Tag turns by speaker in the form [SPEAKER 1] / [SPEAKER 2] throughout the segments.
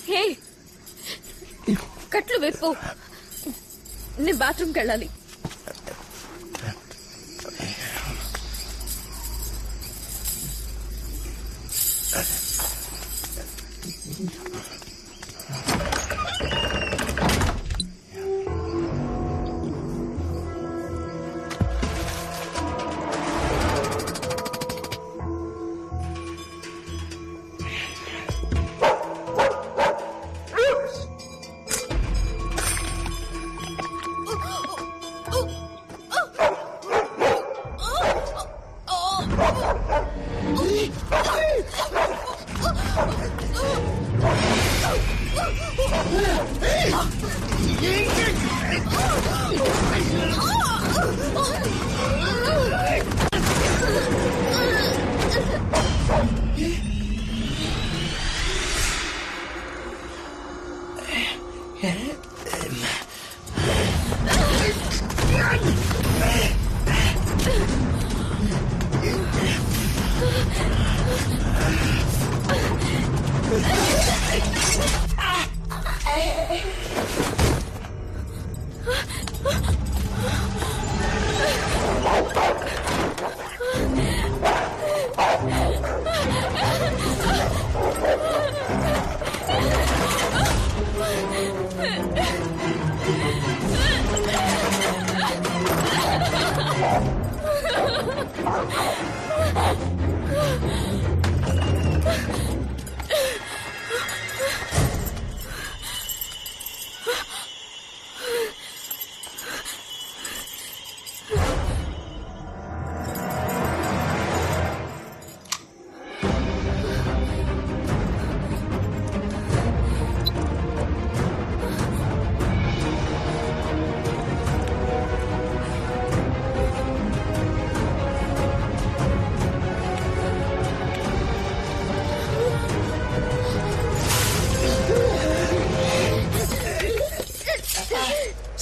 [SPEAKER 1] హే కట్లు విప్పు, నేను బాత్రూమ్కి వెళ్ళాలి.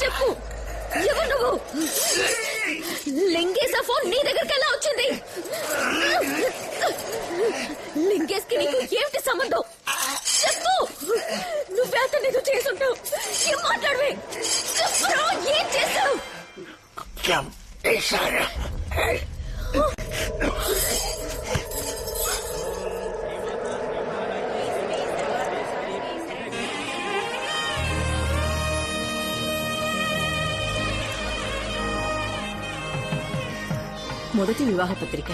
[SPEAKER 1] చెప్పు, ఎవరు నువ్వు? లింగేశ్ ఫోన్ నీ దగ్గరికి ఎలా వచ్చింది? లింగేశ్ కి నీకు ఏమిటి సంబంధం? చెప్పు, నువ్వే అతను ఏదో చేసుంటావు. ఏం మాట్లాడవే? చెప్పు, ఏం చేస్తావు?
[SPEAKER 2] మొదటి వివాహ పత్రిక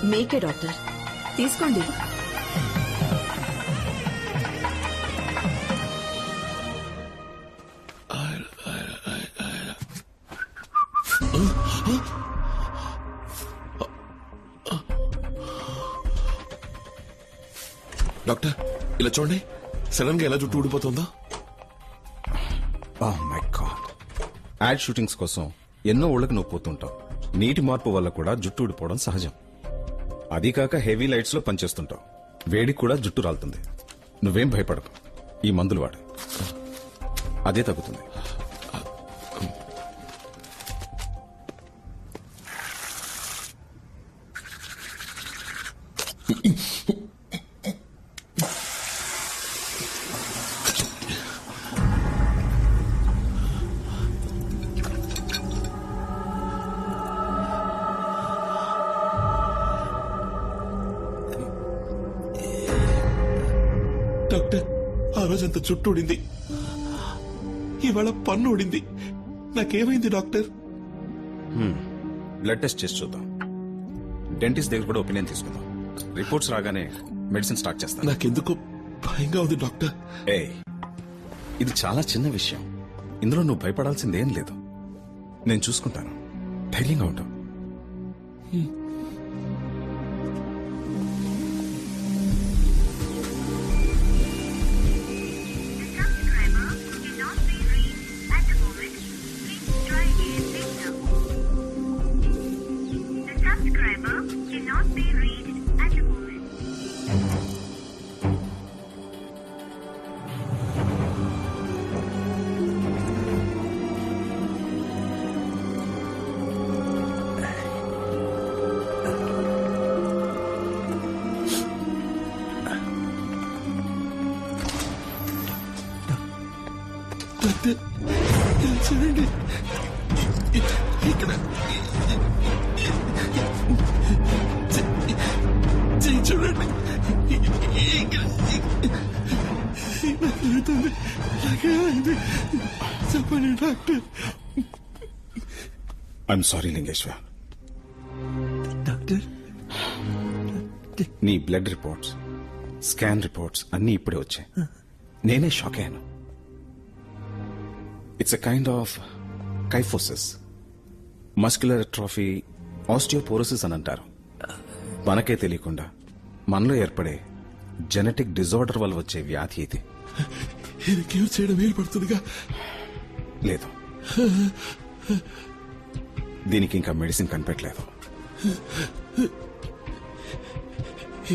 [SPEAKER 2] మీకే డాక్టర్, తీసుకోండి.
[SPEAKER 3] డాక్టర్ ఇలా చూడండి, సడన్ గా ఎలా జుట్టు ఊడిపోతుందో.
[SPEAKER 4] Oh my god. Ad shootings కోసం ఎన్నో ఊళ్ళకి నువ్వు పోతుంటావు. నీటి మార్పు వల్ల కూడా జుట్టు ఊడిపోవడం సహజం. అదీ కాక హెవీ లైట్స్ లో పనిచేస్తుంటావు, వేడికి కూడా జుట్టు రాలుతుంది. నువ్వేం భయపడకు, ఈ మందులు వాడు, అదే తగ్గుతుంది.
[SPEAKER 3] డాక్టర్, ఆ రోజంతా చుట్టూ ఊడింది, ఇవాళ పన్ను ఊడింది. నాకేమైంది డాక్టర్?
[SPEAKER 4] బ్లడ్ టెస్ట్ చేసి చూద్దాం. డెంటిస్ట్ దగ్గర కూడా ఒపీనియన్ తీసుకుందాం. రిపోర్ట్స్ రాగానే మెడిసిన్ స్టార్ట్ చేస్తాను.
[SPEAKER 3] నాకెందుకు భయంగా ఉంది డాక్టర్.
[SPEAKER 4] ఇది చాలా చిన్న విషయం, ఇందులో నువ్వు భయపడాల్సిందేం లేదు. నేను చూసుకుంటాను, ధైర్యంగా ఉంటావు.
[SPEAKER 3] డాక్టర్ ఇలా చూడండి, ఇక్కడ చెయ్యి చూడండి, ఇక్కడ నాకు లేదండి, నాకేమైంది చెప్పండి doctor.
[SPEAKER 4] I'm sorry Lingeshwar.
[SPEAKER 3] Doctor
[SPEAKER 4] నీ బ్లడ్ రిపోర్ట్స్, స్కాన్ రిపోర్ట్స్ అన్నీ ఇప్పుడే వచ్చాయి. నేనే షాక్ అయ్యాను. It's a kind of kyphosis, muscular atrophy, osteoporosis అని అంటారు. మనకే తెలియకుండా మనలో ఏర్పడే జెనెటిక్ డిజార్డర్ వల్ల వచ్చే వ్యాధి ఇది.
[SPEAKER 3] ఇది క్యూర్ చేయడం వీలు పడుతుందిగా?
[SPEAKER 4] లేదు, దీనికి ఇంకా మెడిసిన్ కనిపెట్టలేదు.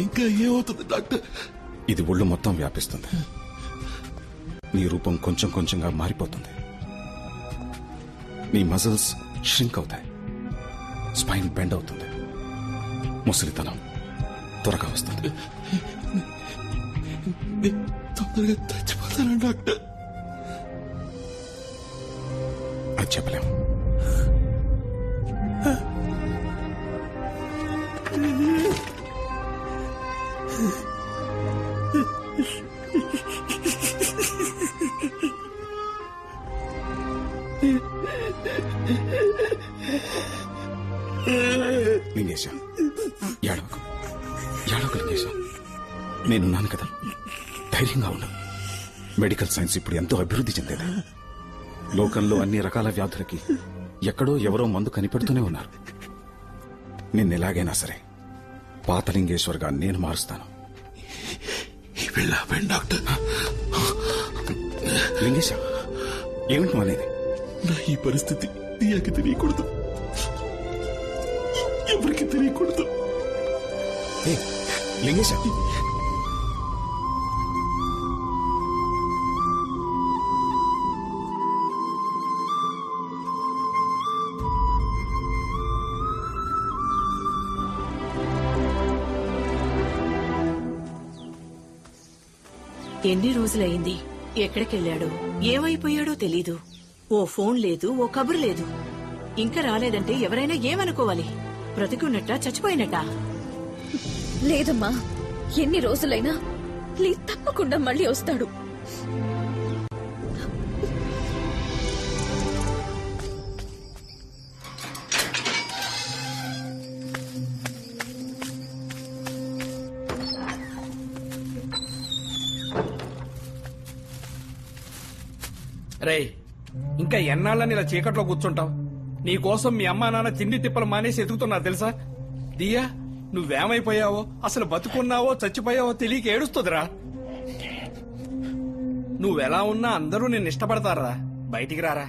[SPEAKER 3] ఇంకా ఏమవుతుంది డాక్టర్?
[SPEAKER 4] ఇది ఒళ్ళు మొత్తం వ్యాపిస్తుంది. నీ రూపం కొంచెం కొంచెంగా మారిపోతుంది. నీ మజిల్స్ ష్రింక్ అవుతాయి, స్పైన్ బెండ్ అవుతుంది, ముసలితనం త్వరగా వస్తుంది.
[SPEAKER 3] తొందరగా చచ్చిపోతాను డాక్టర్.
[SPEAKER 4] అది చెప్పలేం. లింగేశ, ఏడవకు లింగేశ, నేనున్నాను కదా, ధైర్యంగా ఉండు. మెడికల్ సైన్స్ ఇప్పుడు ఎంతో అభివృద్ధి చెందేది. లోకంలో అన్ని రకాల వ్యాధులకి ఎక్కడో ఎవరో మందు కనిపెడుతూనే ఉన్నారు. నిన్నెలాగైనా సరే పాత లింగేశ్వర్గా నేను మారుస్తాను.
[SPEAKER 3] డాక్టర్
[SPEAKER 4] లింగేశ, ఏమిటి అనేది?
[SPEAKER 3] నా ఈ పరిస్థితి నీకు తెలియకూడదు, ఎవరికి తెలియకూడదు.
[SPEAKER 4] లింగేశ,
[SPEAKER 2] ఎన్ని రోజులైంది? ఎక్కడికెళ్ళాడో, ఏమైపోయాడో తెలీదు. ఓ ఫోన్ లేదు, ఓ కబురు లేదు. ఇంకా రాలేదంటే ఎవరైనా ఏమనుకోవాలి? బ్రతికున్నట్టా చచ్చిపోయినట్టా?
[SPEAKER 1] లేదమ్మా, ఎన్ని రోజులైనా ప్లీజ్ తప్పకుండా మళ్ళీ వస్తాడు.
[SPEAKER 5] రేయ్, ఇంకా ఎన్నాళ్ళని ఇలా చీకట్లో కూర్చుంటావు? నీకోసం మీ అమ్మా నాన్న తిండి తిప్పలు మానేసి ఎదుగుతున్నారు తెలుసా? దియా, నువ్వేమైపోయావో, అసలు బతుకున్నావో చచ్చిపోయావో తెలియక ఏడుస్తుందిరా. నువ్వెలా ఉన్నా అందరూ నిన్ను ఇష్టపడతారా? బయటికి రారా.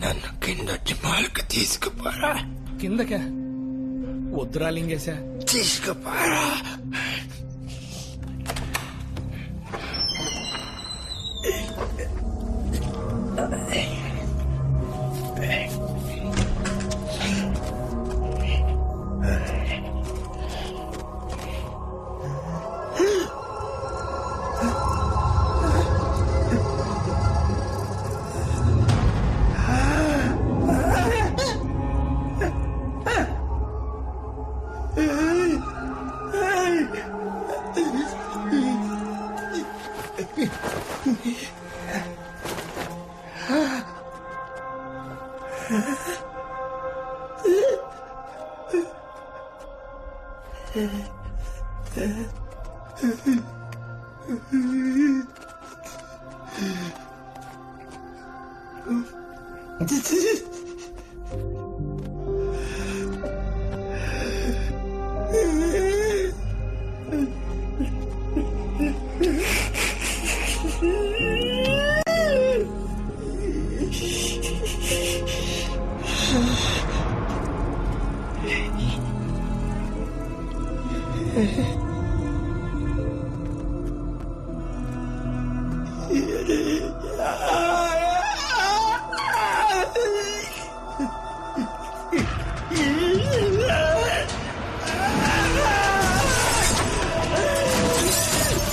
[SPEAKER 3] నన్ను కిందొచ్చి మాలకు తీసుకుపోరా.
[SPEAKER 5] కిందకా? వద్దురా లింగేశా.
[SPEAKER 3] తీసుకుపోరా.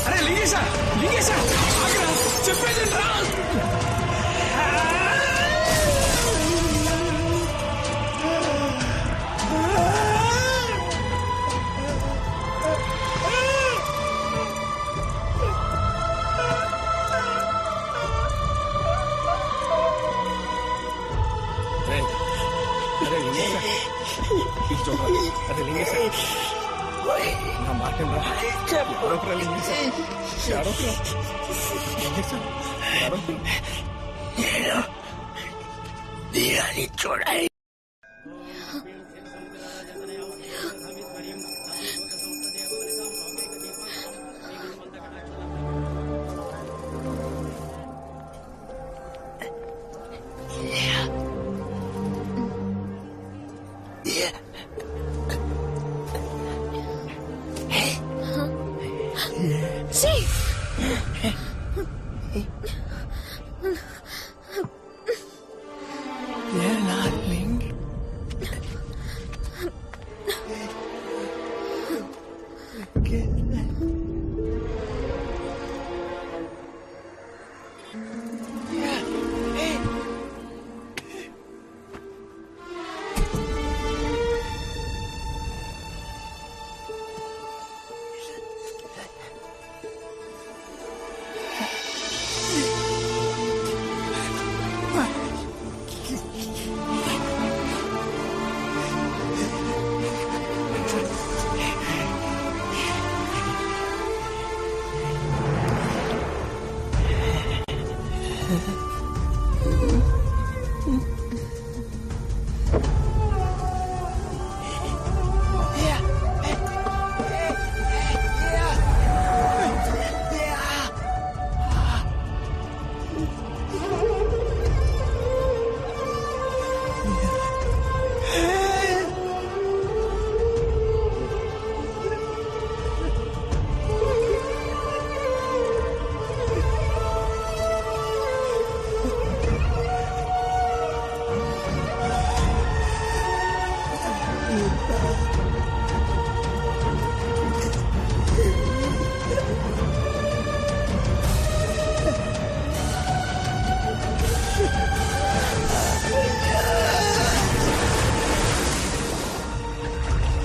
[SPEAKER 5] అరే లింగేశా, లింగేశా, ఆగ్రా, చెప్పేది రా. అరే లింగేశ నా మాట వినరా? ఎవరొకరా లింగేశ? ఎవరొకరా? లింగేశ, ఎవరొకరు?
[SPEAKER 1] See?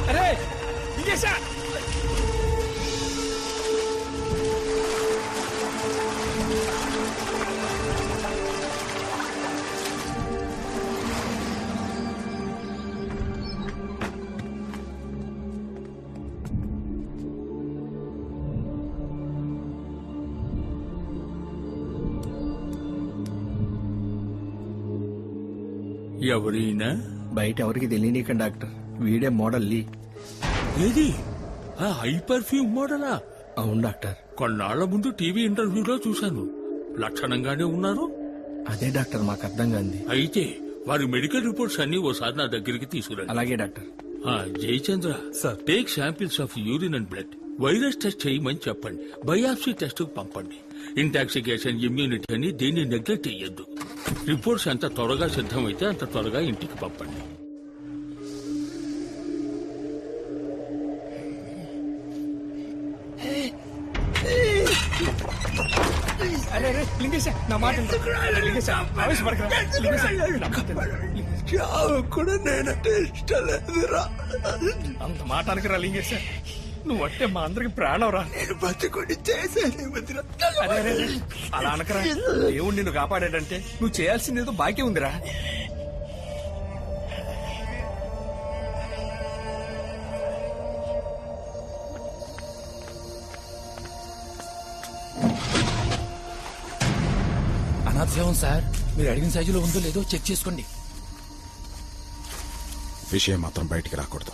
[SPEAKER 5] అరే లింగేశ!
[SPEAKER 6] ఎవరైనా
[SPEAKER 5] బయట ఎవరికి తెలియనీకండి డాక్టర్, వీడే మోడల్ లీ.
[SPEAKER 6] ఏది ఆ హై పర్ఫ్యూమ్ మోడలా?
[SPEAKER 5] అవును డాక్టర్.
[SPEAKER 6] కొన్నాళ్ల ముందు టీవీ ఇంటర్వ్యూలో చూశాను. లక్షణంగానే ఉన్నారు.
[SPEAKER 5] అదే డాక్టర్ మాకు అర్థం కాంది.
[SPEAKER 6] అయితే వారి మెడికల్ రిపోర్ట్స్ అన్ని ఓసారి నా దగ్గరికి తీసుకురండి.
[SPEAKER 5] అలాగే doctor.
[SPEAKER 6] Jayachandra
[SPEAKER 5] sir.
[SPEAKER 6] Take samples of urine and blood. Virus test చేయమని చెప్పండి. బయాప్సీ టెస్ట్ పంపండి. ఇంటాక్సికేషన్, ఇమ్యూనిటీ అని దేన్ని నెగ్లెక్ట్ చెయ్యొద్దు. రిపోర్ట్స్ ఎంత త్వరగా సిద్ధమైతే అంత త్వరగా ఇంటికి పంపండి.
[SPEAKER 5] అరే అరే లింగేశ, నా మాట వినరా? లింగేశ, ఆవేశపడకురా. లింగేశ, నా మాట వినరా?
[SPEAKER 3] కూడా నేనంటే ఇష్టం లేదురా.
[SPEAKER 5] అంత మాట అనకరా లింగేశ. నువ్వు అంటే మా అందరికి ప్రాణం రా.
[SPEAKER 3] నేను బతుకుని చేసేది వదిరా.
[SPEAKER 5] అరే అరే అరే, అలా అనకరా. దేవుడు నిన్ను కాపాడాడంటే నువ్వు చేయాల్సింది ఏదో బాకీ ఉందిరా.
[SPEAKER 7] అనాథశవం సార్, మీరు అడిగిన సైజులో ఉందో లేదో చెక్ చేసుకోండి.
[SPEAKER 4] విషయం మాత్రం బయటికి రాకూడదు.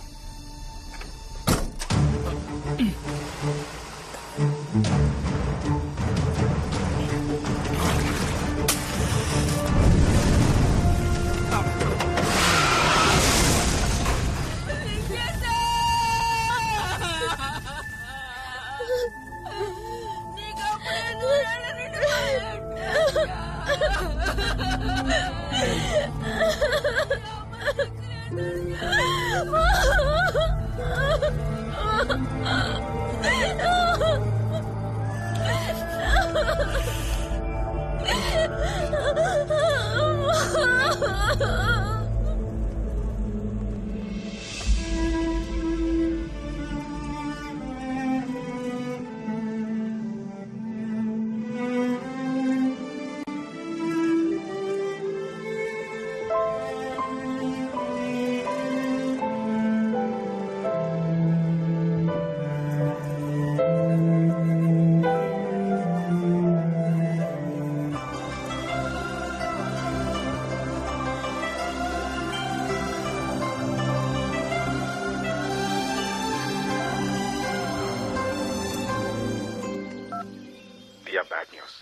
[SPEAKER 4] దియా బ్యాడ్ న్యూస్.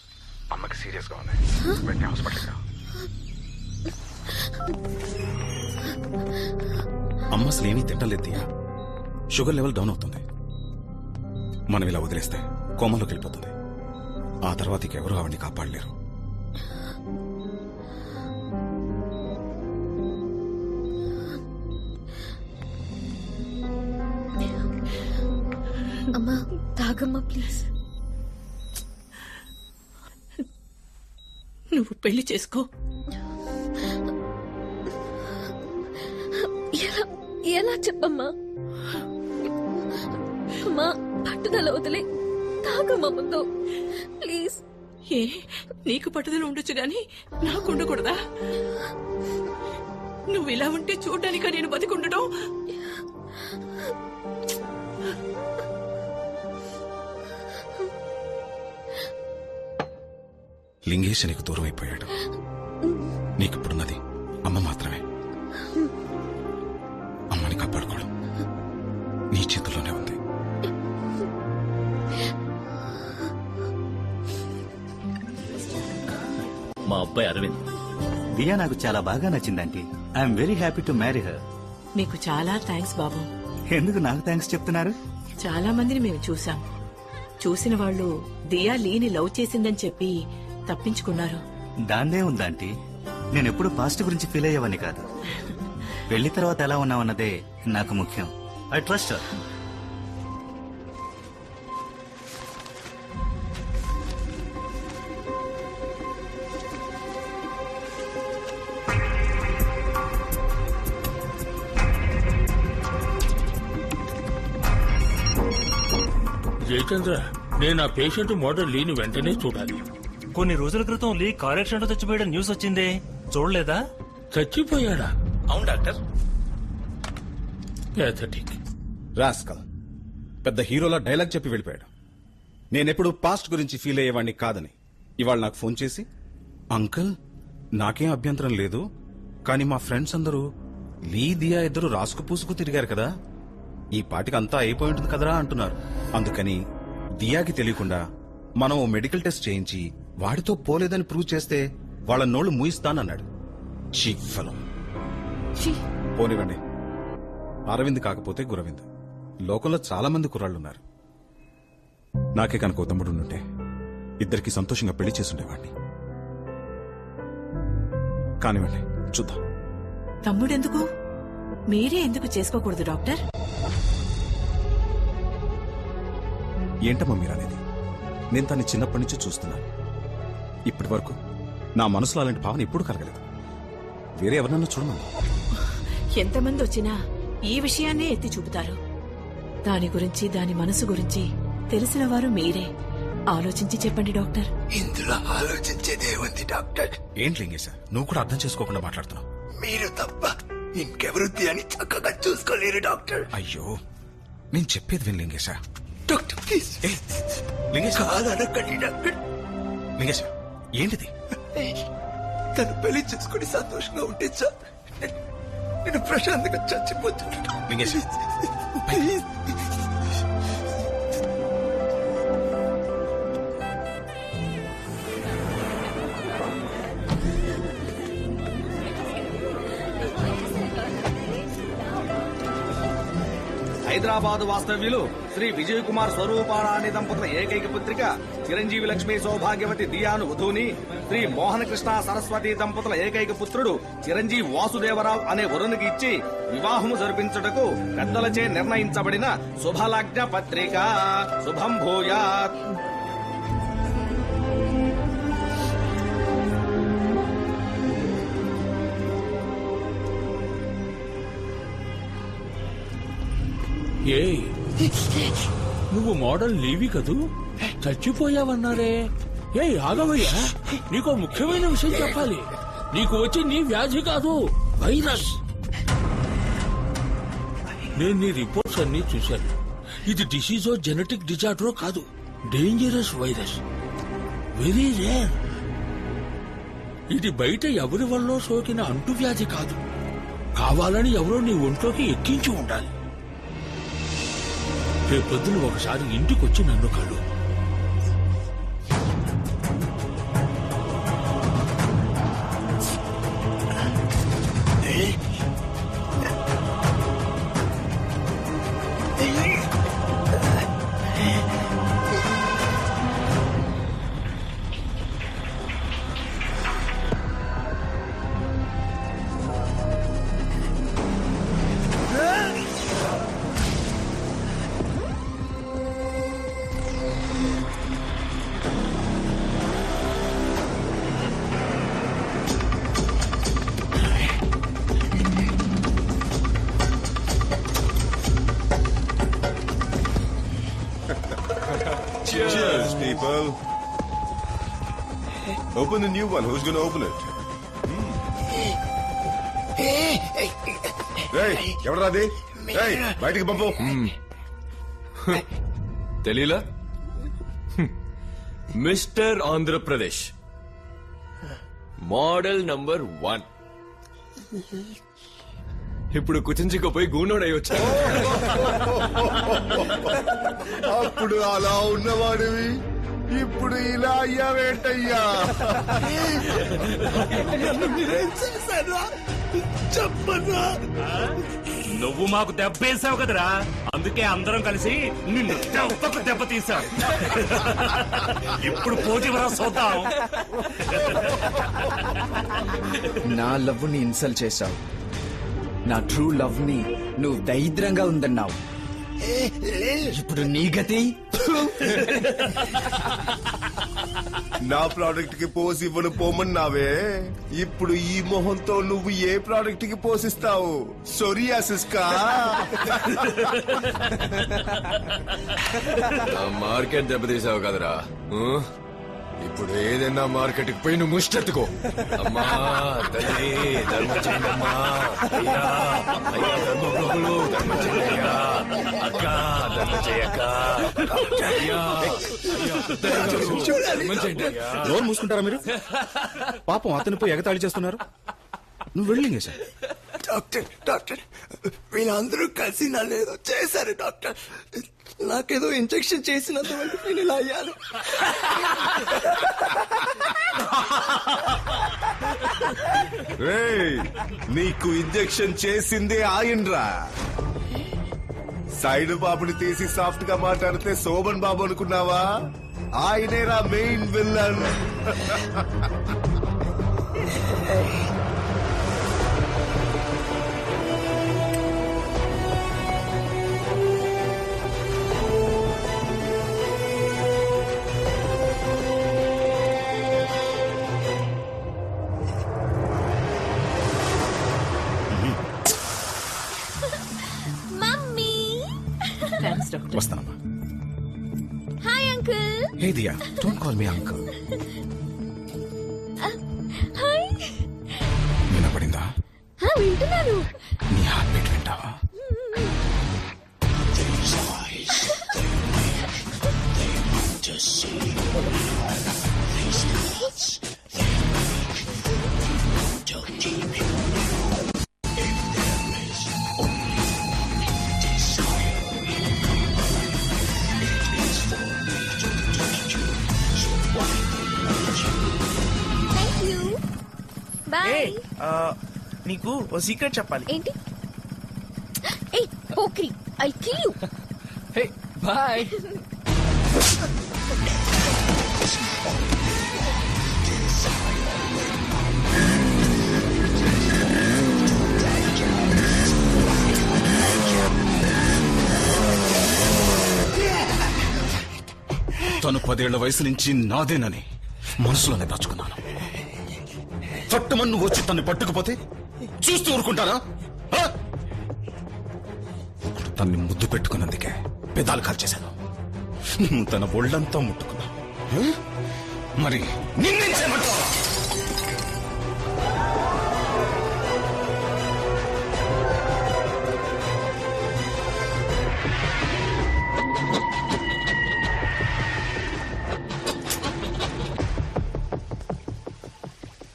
[SPEAKER 4] అమ్మకి సీరియస్ గా ఉంది. వెంటనే హాస్పిటల్ రా. అమ్మ అసలు ఏమీ తింటలేదు దియా. షుగర్ లెవెల్ డౌన్ అవుతుంది. మనం ఇలా వదిలేస్తే కోమలోకి వెళ్ళిపోతుంది. ఆ తర్వాత ఇంకెవరూ ఆవిడ్ని కాపాడలేరు.
[SPEAKER 1] అమ్మా తాగమ్మా ప్లీజ్.
[SPEAKER 2] నువ్వు పెళ్లి చేసుకో.
[SPEAKER 1] ఎలా చెప్పమ్మా? అమ్మా పట్టుదల వదిలే తాగమ్మా ముందు ప్లీజ్.
[SPEAKER 2] ఏ నీకు పట్టుదల ఉండొచ్చు గాని నాకు ఉండకూడదా? నువ్వు ఇలా ఉంటే చూడ్డానిక నేను బతికుండడం?
[SPEAKER 4] లింగేశ్ నీకు దూరం అయిపోయాడు. నీకిప్పుడున్నది అమ్మ మాత్రమే. అమ్మని కాపాడుకోవడం నీ చేతుల్లోనే ఉంది.
[SPEAKER 8] మా అబ్బాయి అరవింద్. దియా నాకు చాలా బాగా నచ్చిందంటీ. I'm very happy to marry her.
[SPEAKER 2] మీకు చాలా థ్యాంక్స్ బాబు.
[SPEAKER 8] ఎందుకు నాకు థ్యాంక్స్ చెప్తున్నారు?
[SPEAKER 2] చాలా మందిని మేము చూసాం. చూసిన వాళ్ళు దియా లీని లవ్ చేసిందని చెప్పి తప్పించుకున్నారు.
[SPEAKER 8] దాన్నే ఉందంటీ. నేనెప్పుడు పాస్ట్ గురించి ఫీల్ అయ్యేవాన్ని కాదు. పెళ్లి తర్వాత ఎలా ఉన్నావన్నదే నాకు ముఖ్యం. I trust her.
[SPEAKER 6] జయచంద్ర, నేను ఆ పేషెంట్ మోడల్ లీని వెంటనే చూడాలి.
[SPEAKER 9] కొన్ని రోజుల క్రితం లీ కార్ యాక్సిడెంట్ చచ్చిపోయడం న్యూస్ వచ్చిందే, చూడలేదా?
[SPEAKER 6] చచ్చిపోయాడా?
[SPEAKER 9] అవును డాక్టర్.
[SPEAKER 6] ప్యాథటిక్.
[SPEAKER 4] రాస్కల్ పెద్ద హీరోలా డైలాగ్ చెప్పి వెళ్ళిపోయాడు. నేనెప్పుడు పాస్ట్ గురించి ఫీల్ అయ్యేవాడిని కాదని ఇవాళ నాకు ఫోన్ చేసి, అంకుల్ నాకేం అభ్యంతరం లేదు, కానీ మా ఫ్రెండ్స్ అందరూ లీ దియా ఇద్దరు రాసుకు పూసుకు తిరిగారు కదా, ఈ పాటికి అంతా అయిపోయి ఉంటుంది కదరా అంటున్నారు. అందుకని దియాకి తెలియకుండా మనం ఓ మెడికల్ టెస్ట్ చేయించి వాడితో పోలేదని ప్రూవ్ చేస్తే వాళ్ళ నోళ్లు మూయిస్తానన్నాడు. Cheap fellow. పోనివ్వండి, అరవింద్ కాకపోతే గురవింద్. లోకంలో చాలా మంది కుర్రాళ్లున్నారు. నాకే కనుక తమ్ముడు ఉంటే ఇద్దరికి సంతోషంగా పెళ్లి చేసుండేవాడిని. కానివ్వండి, చూద్దాం.
[SPEAKER 2] తమ్ముడెందుకు? మీరే ఎందుకు చేసుకోకూడదు డాక్టర్?
[SPEAKER 4] ఏంటమ్మా మీరనేది? నేను తన్ని చిన్నప్పటి నుంచి చూస్తున్నాను. ఇప్పటి వరకు నా మనసులో అలాంటి భావన ఎప్పుడు కలగలేదు. వేరే ఎవరన్నా చూడమన్నా.
[SPEAKER 2] ఎంతమంది వచ్చినా ఈ విషయాన్నే ఎత్తి చూపుతారు. దాని గురించి, దాని మనసు గురించి తెలిసిన వారు మీరే. ఆలోచించి చెప్పండి డాక్టర్.
[SPEAKER 7] ఇందులో ఆలోచించేదే ఉంది డాక్టర్.
[SPEAKER 4] ఏంటి లింగేశా, నువ్వు కూడా అర్థం చేసుకోకుండా మాట్లాడుతున్నావు.
[SPEAKER 7] మీరు తప్ప ఇంకెవరు అని చక్కగా చూసుకోలేరు డాక్టర్.
[SPEAKER 4] అయ్యో, నేను చెప్పేది విను లింగేశా.
[SPEAKER 7] Doctor please.
[SPEAKER 4] లింగేశా,
[SPEAKER 7] కాదనకండి డాక్టర్.
[SPEAKER 4] లింగేశా, ఏంటిది?
[SPEAKER 7] తను పెళ్లి చేసుకుని సంతోషంగా ఉంటే సార్ నేను ప్రశాంతంగా చచ్చిపోతున్నాను.
[SPEAKER 4] లింగేశా,
[SPEAKER 7] ప్లీజ్.
[SPEAKER 5] హైదరాబాద్ వాస్తవ్యులు శ్రీ విజయ్ కుమార్ స్వరూపారాణి దంపతుల ఏకైక పుత్రిక చిరంజీవి లక్ష్మీ సౌభాగ్యవతి దియాను వధువుని, శ్రీ మోహన కృష్ణ సరస్వతి దంపతుల ఏకైక పుత్రుడు చిరంజీవి వాసుదేవరావు అనే వరునికి ఇచ్చి వివాహము జరిపించుటకు పెద్దలచే నిర్ణయించబడిన శుభలగ్న పత్రిక. శుభం భూయాత్.
[SPEAKER 6] ఏ నువ్వు మోడల్ లీవి కదూ? చచ్చిపోయావన్నారే. ఏ ఆగవయ్యా, నీకో ముఖ్యమైన విషయం చెప్పాలి. నీకు వచ్చి నీ వ్యాధి కాదు, వైరస్. నేను నీ రిపోర్ట్స్ అన్ని చూశాను. ఇది డిసీజో జెనెటిక్ డిజార్డరో కాదు, డేంజరస్ వైరస్, వెరీ రేర్. ఇది బయట ఎవరి వల్ల సోకిన అంటువ్యాధి కాదు. కావాలని ఎవరో నీ ఒంట్లోకి ఎక్కించి ఉండాలి. రేపొద్దున ఒకసారి ఇంటికొచ్చి నన్ను కలు.
[SPEAKER 10] Well, open the new one. Who's gonna open it? Hey, ఎవరు రాది? Hey, బయటికి పంపు.
[SPEAKER 11] తెలీలా? Mister Andhra Pradesh model number 1. ఇప్పుడు కుచించుకుపోయి గూనోడై వచ్చా.
[SPEAKER 10] అప్పుడు అలా ఉన్నవాడివి ఇప్పుడు ఇలా అయ్యావేంటయ్యా? చెప్పరా?
[SPEAKER 9] నువ్వు మాకు దెబ్బేసావు కదరా, అందుకే అందరం కలిసి నిన్ను దెబ్బకు దెబ్బ తీసాం. ఇప్పుడు పోటీవరా చూద్దాం.
[SPEAKER 12] నా లవ్ ని ఇన్సల్ట్ చేశావు, నా ట్రూ లవ్ ని నువ్వు దరిద్రంగా ఉందన్నావు. ఇప్పుడు నీ గతి.
[SPEAKER 10] నా ప్రోడక్ట్ కి పోసి ఇవ్వను పోమన్నావే, ఇప్పుడు ఈ మొహంతో నువ్వు ఏ ప్రోడక్ట్ కి పోసిస్తావు? సోరియాసిస్ కా?
[SPEAKER 11] మార్కెట్ దెబ్బతీసావు కదరా. ఇప్పుడు ఏదైనా మార్కెట్ కి పోయి నువ్వు ముష్టెత్తుకో. అమ్మా తల్లి ధర్మ చేయమ్మా, అయ్యా అయ్యా ధర్మప్రభులు ధర్మ చేయయ్యా, అక్క ధర్మ చేయక్క,
[SPEAKER 4] డోర్ మూసుకుంటారా మీరు? పాపం అతనిపై ఎగతాళి చేస్తున్నారు. నువ్వు వెళ్ళింగే సార్.
[SPEAKER 7] డాక్టర్ డాక్టర్ వీళ్ళందరూ కలిసి నన్ను ఏదో చేశారు డాక్టర్. నాకేదో ఇంజెక్షన్ చేసినందువల్ల నేను ఇలా అయ్యాను.
[SPEAKER 10] నీకు ఇంజెక్షన్ చేసిందే ఆయనరా. సైడ్ బాబుని తీసి సాఫ్ట్ గా మాట్లాడితే శోభన్ బాబు అనుకున్నావా? ఆయనేరా మెయిన్ విల్లన్.
[SPEAKER 2] Thanks doctor.
[SPEAKER 4] వస్తానమ్మా.
[SPEAKER 1] Hi uncle.
[SPEAKER 4] Hey Diya, don't call me uncle.
[SPEAKER 1] Hi.
[SPEAKER 4] వినపడిందా?
[SPEAKER 1] వింటున్నాను.
[SPEAKER 4] నీ హార్ట్ బీట్ వింటావా?
[SPEAKER 1] Thank you. బాయ్.
[SPEAKER 12] నీకు ఓ సీక్రెట్ చెప్పాలి.
[SPEAKER 1] ఏంటి? ఏ పోక్రి, I kill you.
[SPEAKER 12] Hey bye.
[SPEAKER 4] తను 10 ఏళ్ల వయసు నుంచి నాదేనని మనసులోనే దాచుకున్నాను. చట్టమన్ను వచ్చి తన్ని పట్టుకుపోతే చూస్తూ ఊరుకుంటారా? తన్ని ముద్దు పెట్టుకున్నందుకే పెదాలు కాల్చేశాను. నువ్వు తన ఒళ్ళంతా ముట్టుకున్నావు. మరి నిన్నేం చేయమంటావా?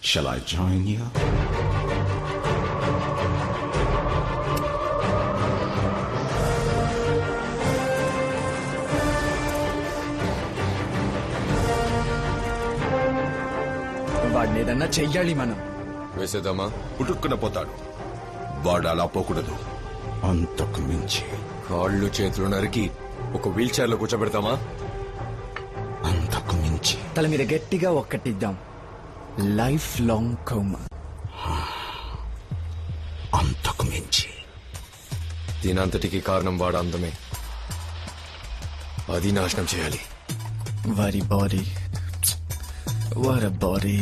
[SPEAKER 4] Shall I join you?
[SPEAKER 12] వాడిని ఏదన్నా చెయ్యాలి మనం.
[SPEAKER 11] వేసేద్దామా?
[SPEAKER 10] పుట్టుక్కున పోతాడు. వాడు అలా పోకూడదు.
[SPEAKER 4] అంతకు మించి
[SPEAKER 11] కాళ్ళు చేతులు నరికి ఒక వీల్ చైర్ లో కూర్చోబెడతామా?
[SPEAKER 4] అంతకు మించి
[SPEAKER 12] తల మీద గట్టిగా ఒక్కటిద్దాం. Life long coma.
[SPEAKER 4] అంతకు మించి
[SPEAKER 11] దీనంతటికి కారణం వాడు అందమే. అది నాశనం చేయాలి.
[SPEAKER 12] వారి బాడీ, వారి బాడీ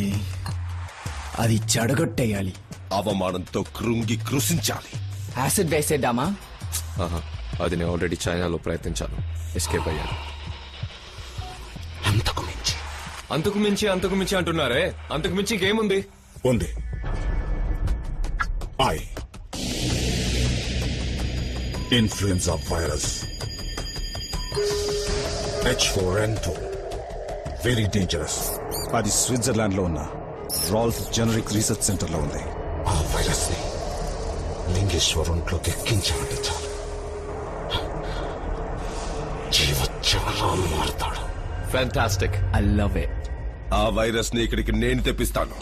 [SPEAKER 12] అది చెడగొట్టేయాలి.
[SPEAKER 10] అవమానంతో కృంగి కృషించాలి.
[SPEAKER 12] యాసిడ్ వేసేద్దామా?
[SPEAKER 11] అది నేను ఆల్రెడీ చైనాలో ప్రయత్నించాను, ఎస్కేప్ అయ్యాను.
[SPEAKER 4] అంతకు మించి
[SPEAKER 11] అంతకు మించి అంటున్నారే, అంతకు మించి ఇంకేముంది?
[SPEAKER 3] ఉంది. Influenza virus H4N2 very dangerous.
[SPEAKER 4] అది స్విట్జర్లాండ్ లో ఉన్న రాల్ఫ్ జెనరిక్ రీసెర్చ్ సెంటర్ లో ఉంది.
[SPEAKER 3] ఆ వైరస్ ని లింగేశ్వర్ ఒంట్లోకి ఎక్కించాలంటే చాలు, జీవోత్సవాలు మారుతాడు.
[SPEAKER 11] ఫ్యాంటాస్టిక్.
[SPEAKER 12] I love it.
[SPEAKER 10] ఆ వైరస్ ని ఇక్కడికి నేను తెప్పిస్తాను.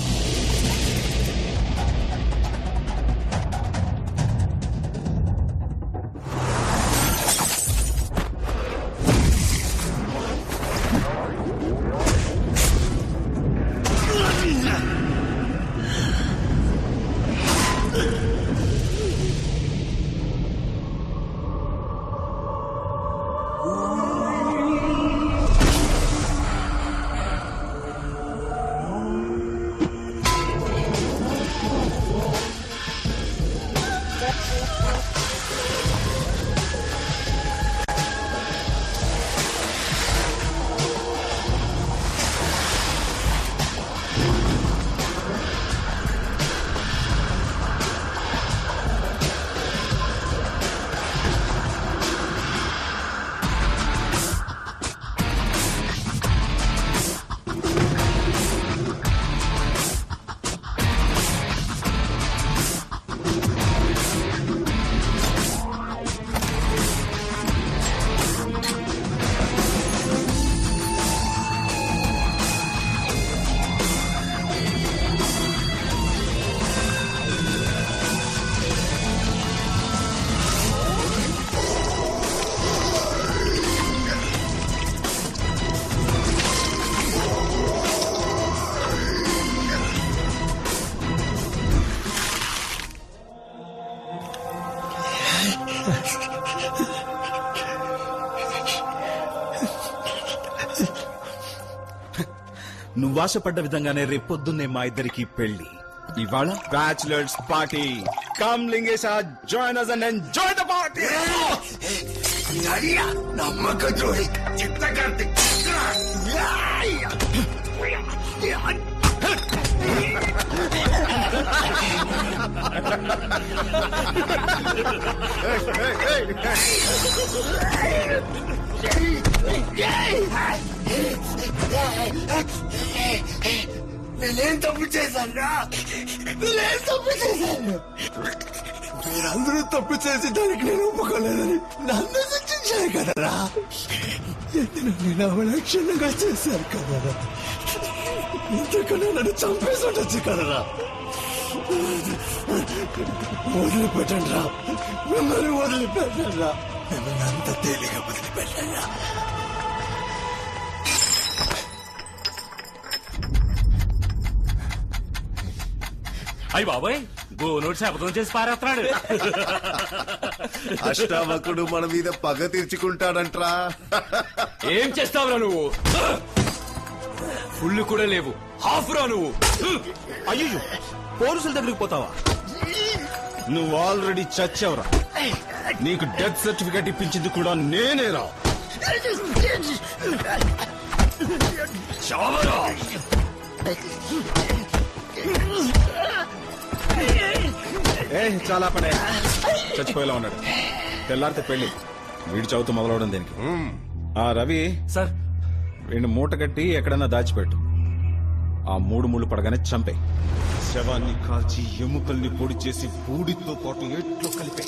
[SPEAKER 4] నువ్వాశపడ్డ విధంగానే రేపొద్దున్నే మా ఇద్దరికి పెళ్లి. ఇవాళ బ్యాచులర్స్ పార్టీ. కమ్ లింగేశ, join us and enjoy the party.
[SPEAKER 10] నమ్మక ద్రోహి చిత్తకార్తి.
[SPEAKER 7] నేనేం తప్పు చేశాను? మీరందరూ తప్పు చేసి దానికి నేను ఒప్పుకోలేదని నన్ను శిక్షించారు కదరా. నేను అవలక్షణంగా చేశాను కదరా. ఇంతకన్నా నన్ను చంపేసి ఉండొచ్చు కదరా. వదిలిపెట్టండి రా, మిమ్మల్ని వదిలిపెట్టండి రా, మిమ్మల్ని అంత తేలిగా వదిలిపెట్టండి రా.
[SPEAKER 9] అయ్యి బాబాయ్, గోనోడు శపథం చేసి పారేస్తున్నాడు.
[SPEAKER 10] అష్టావకుడు మన మీద పగ తీర్చుకుంటాడంట్రా.
[SPEAKER 11] ఏం చేస్తావురా నువ్వు? ఫుల్ కూడా లేవు, హాఫ్ రా నువ్వు.
[SPEAKER 4] అయ్యో, పోలీసుల దగ్గరికి పోతావా? నువ్వు ఆల్రెడీ చచ్చావురా. నీకు డెత్ సర్టిఫికేట్ ఇప్పించింది కూడా నేనేరా.
[SPEAKER 11] చావరా.
[SPEAKER 4] చాలా పనే. చచ్చిపోయేలా ఉన్నాడు. తెల్లారితే పెళ్లి. వీడి చదువుతూ మొదలవడం దేనికి? ఆ రవి
[SPEAKER 9] సార్,
[SPEAKER 4] వీడిని మూట కట్టి ఎక్కడన్నా దాచిపెట్టు. ఆ 3 ముళ్ళు పడగానే చంపే. శవాన్ని కాల్చి ఎముకల్ని పొడి చేసి బూడితో పాటు ఎట్లో కలిపే.